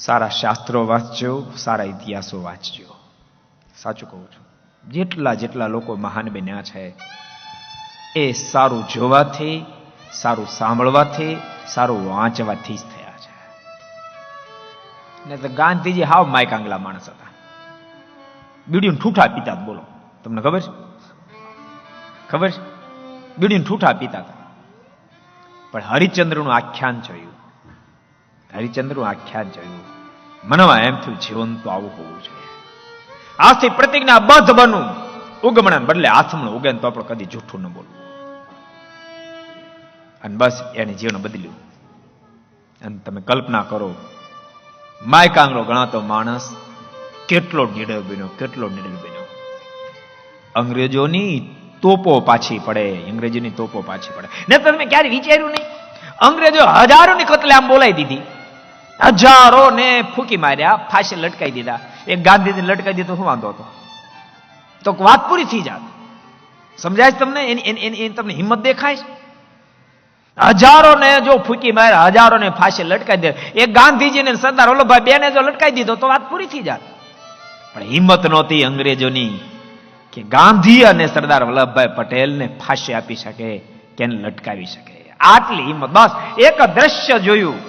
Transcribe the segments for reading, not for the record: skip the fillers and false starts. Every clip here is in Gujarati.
સારા શાસ્ત્રો વાંચજો, સારા ઇતિહાસો વાંચજો. સાચું કહું છું, જેટલા લોકો મહાન બન્યા છે એ સારું જોવાથી, સારું સાંભળવાથી, સારું વાંચવાથી જ થયા છે. ને તો ગાંધીજી હાવ માયકાંગલા માણસ હતા. બીડીયું ઠૂઠા પીતા. બોલો, તમને ખબર છે? ખબર છે? બીડીયું ઠૂઠા પીતા હતા. પણ હરિચંદ્રનું આખ્યાન જોયું, હરિચંદ્રનું આખ્યાન જોયું, મનમાં એમ થયું જીવન તો આવું હોવું જોઈએ. આજથી પ્રતિજ્ઞા બદ્ધ બનવું, ઉગમણા બદલે આથમણું ઉગે તો આપણે કદી જૂઠું ન બોલવું. અને બસ એને જીવન બદલ્યું. અને તમે કલ્પના કરો, માયકાંગલો ગણાતો માણસ કેટલો નિડર બન્યો, કેટલો નિડર બન્યો. અંગ્રેજોની તોપો પાછી પડે, અંગ્રેજોની તોપો પાછી પડે. ને તમે ક્યારે વિચાર્યું નહીં? અંગ્રેજો હજારોની કતલેઆમ બોલાવી દીધી, હજારો ને ફૂકી માર્યા, ફાંસી લટકાઈ દીધા. એક ગાંધીજીને લટકાઈ દીધો, શું વાંધો હતો? તો વાત પૂરી થઈ જાત. સમજાય છે તમને? એની તમને હિંમત દેખાય છે? હજારો ને જો ફૂકી માર્યા, હજારો ને ફાંસી લટકાઈ દે. એક ગાંધીજીને સરદાર વલ્લભભાઈ બેને જો લટકાઈ દીધો તો વાત પૂરી થઈ જાત. પણ હિંમત નહોતી અંગ્રેજોની કે ગાંધી અને સરદાર વલ્લભભાઈ પટેલને ફાંસી આપી શકે, કે લટકાવી શકે. આટલી હિંમત. બસ એક દ્રશ્ય જોયું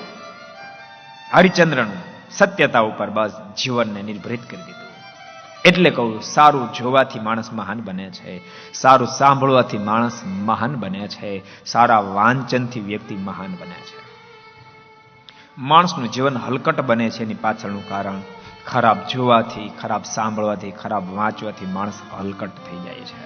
હરિચંદ્રનું, સત્યતા ઉપર બસ જીવનને નિર્ભરિત કરી દીધું. એટલે કહું, સારું જોવાથી માણસ મહાન બને છે, સારું સાંભળવાથી માણસ મહાન બને છે, સારા વાંચનથી વ્યક્તિ મહાન બને છે. માણસનું જીવન હલકટ બને છે એની પાછળનું કારણ ખરાબ જોવાથી, ખરાબ સાંભળવાથી, ખરાબ વાંચવાથી માણસ હલકટ થઈ જાય છે.